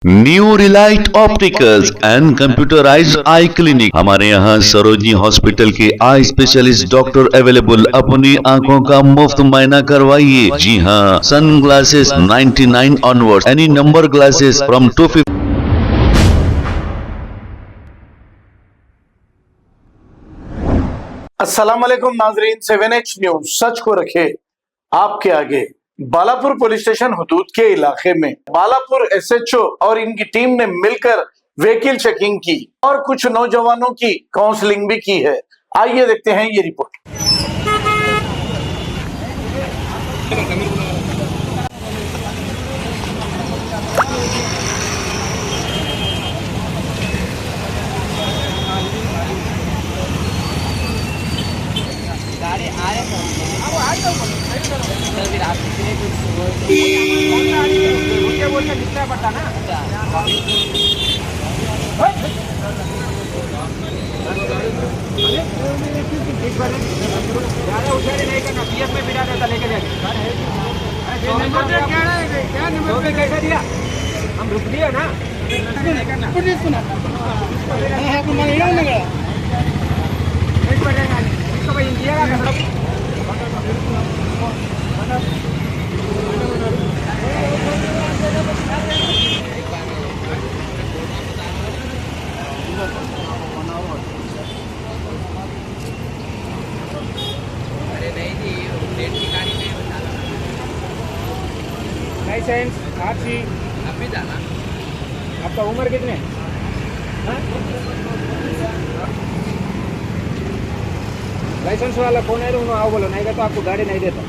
New Relight opticals and computerised I clinic. हमारे यहाँ Sarojini hospital के आई स्पेशलिस्ट डॉक्टर अवेलेबल। अपनी आंखों का मुफ्त मुआयना करवाइए। जी हाँ, sun glasses 99 onward, any number glasses from 250। अस्सलाम वालेकुम नाजरीन, 7H न्यूज सच को रखे आपके आगे। बालापुर पुलिस स्टेशन हुदूद के इलाके में बालापुर SHO और इनकी टीम ने मिलकर व्हीकल चेकिंग की और कुछ नौजवानों की काउंसलिंग भी की है। आइए देखते हैं ये रिपोर्ट। गाड़ी आ रहे अब आ जाओ फिर आप रुके बोल के कितना पड़ता ना ज़्यादा उछाली नहीं करना। PF में बिठा देता लेके जाके कैसे दिया हम रुक दिया ना लाइसेंस RC अभी जाना। आपका उम्र कितने? लाइसेंस वाला कौन है? उन्होंने आओ बोलो, नहीं तो आपको गाड़ी नहीं देता।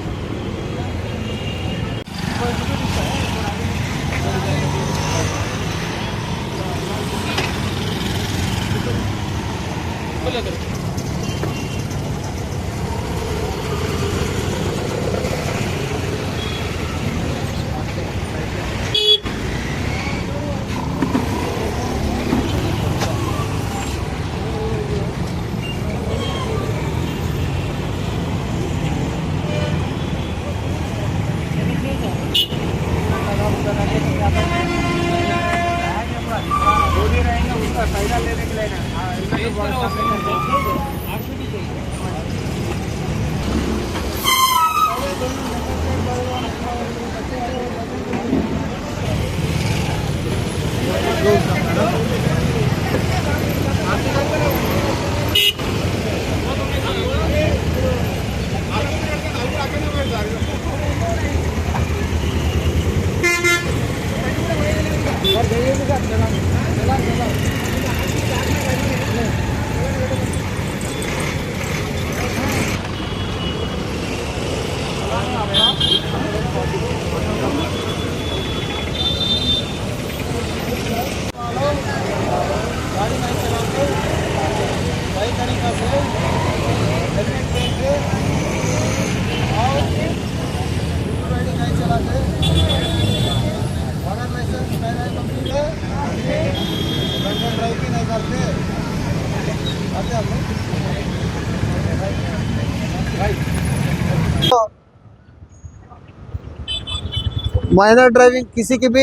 माइनर ड्राइविंग किसी की भी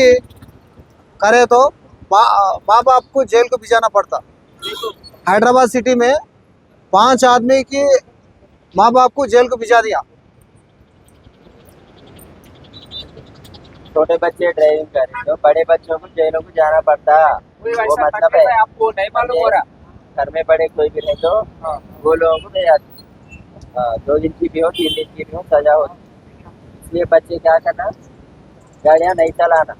करे तो माँ बाप को जेल को भिजाना पड़ता। हैदराबाद सिटी में 5 आदमी की माँ बाप को जेल को भिजा दिया। छोटे बच्चे ड्राइविंग कर रहे तो बड़े बच्चों को जेलों को जाना पड़ता। वो मतलब है आपको नहीं मालूम हो रहा। घर में बड़े कोई भी नहीं तो वो लोगों को भेजा 2 दिन की भी हो 3 दिन की भी हो सजा होती। इसलिए बच्चे क्या करना, गाड़ियाँ नहीं चलाना।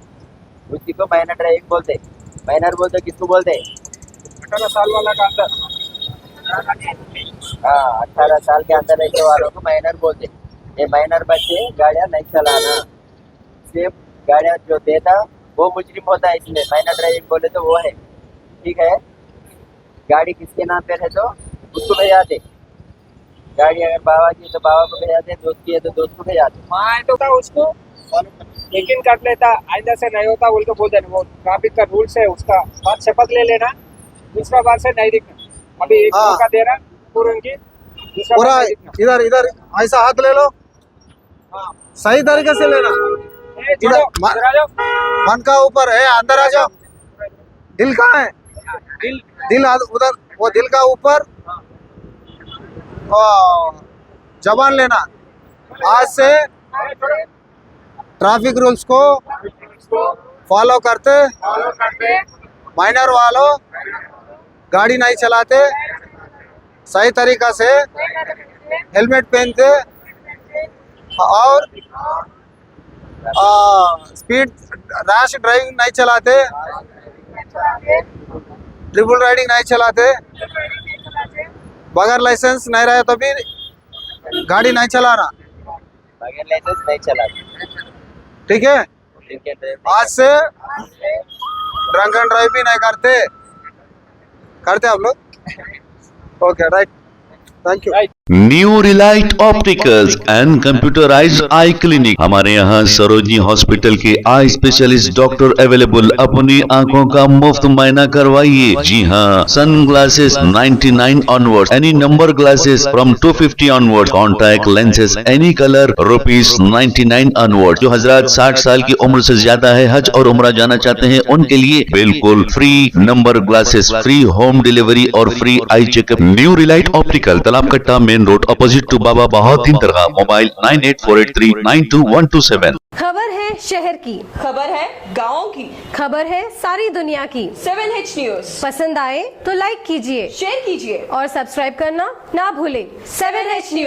उसी को माइनर ड्राइविंग बोलते। माइनर बोलते किसको बोलते? 18 साल वाला का अंदर। हाँ, 18 साल के अंदर रहने वालों को माइनर बोलते। ये माइनर बच्चे गाड़ियाँ नहीं चलाना। सिर्फ गाड़ियाँ जो देता वो मुजरिम होता है। इसलिए माइनर ड्राइविंग बोले तो वो है, ठीक है। गाड़ी किसके नाम पे है तो उसको भेजाते। गाड़ी अगर बाबा की तो बाबा को भेजाते, दोस्त की है तो दोस्त को भेजाते। माँ तो था उसको यकीन कर लेता, आइंदा से नहीं होता बोल के बोल देना। वो ट्रैफिक का रूल्स है, उसका बात शपथ ले लेना, दूसरा बार से नहीं दिखना। अभी एक मौका दे रहा पूर्ण की, दूसरा पूरा बार नहीं दिखना। इधर इधर ऐसा हाथ ले लो, सही तरीके से लेना। इधर आ जाओ। मन का ऊपर है, अंदर आ जाओ। दिल कहाँ है? दिल उधर, वो दिल का ऊपर जबान लेना। आज से ट्रैफिक रूल्स को फॉलो करते, माइनर वालों गाड़ी नहीं चलाते, सही तरीका से हेलमेट पहनते और स्पीड रैश ड्राइविंग नहीं चलाते, ट्रिपल राइडिंग नहीं चलाते, बगैर लाइसेंस नहीं रहे तो भी गाड़ी नहीं चलाना, बगैर लाइसेंस नहीं चलाते। ठीक है? ठीक है। आज से ड्रंक एंड ड्राइव भी नहीं करते आप लोग? Okay, right, thank you. New Relight opticals and computerised I clinic. हमारे यहाँ सरोजनी हॉस्पिटल के आई स्पेशलिस्ट डॉक्टर अवेलेबल। अपनी आंखों का मुफ्त मायना करवाइए। जी हाँ, sun glasses 99 onward, any number glasses from 250 onward, contact lenses any colour ₹99 onward. जो हजरात 60 साल की उम्र से ज्यादा है, हज और उम्रा जाना चाहते हैं, उनके लिए बिल्कुल free number glasses, free home delivery और free eye checkup. New relight optical, Talab Katta, main road, opposite to Baba Bahauddin Dargah. Mobile 9848392127। खबर है शहर की, खबर है गाँव की, खबर है सारी दुनिया की। 7H न्यूज पसंद आए तो लाइक कीजिए, शेयर कीजिए और सब्सक्राइब करना ना भूलें। 7H news.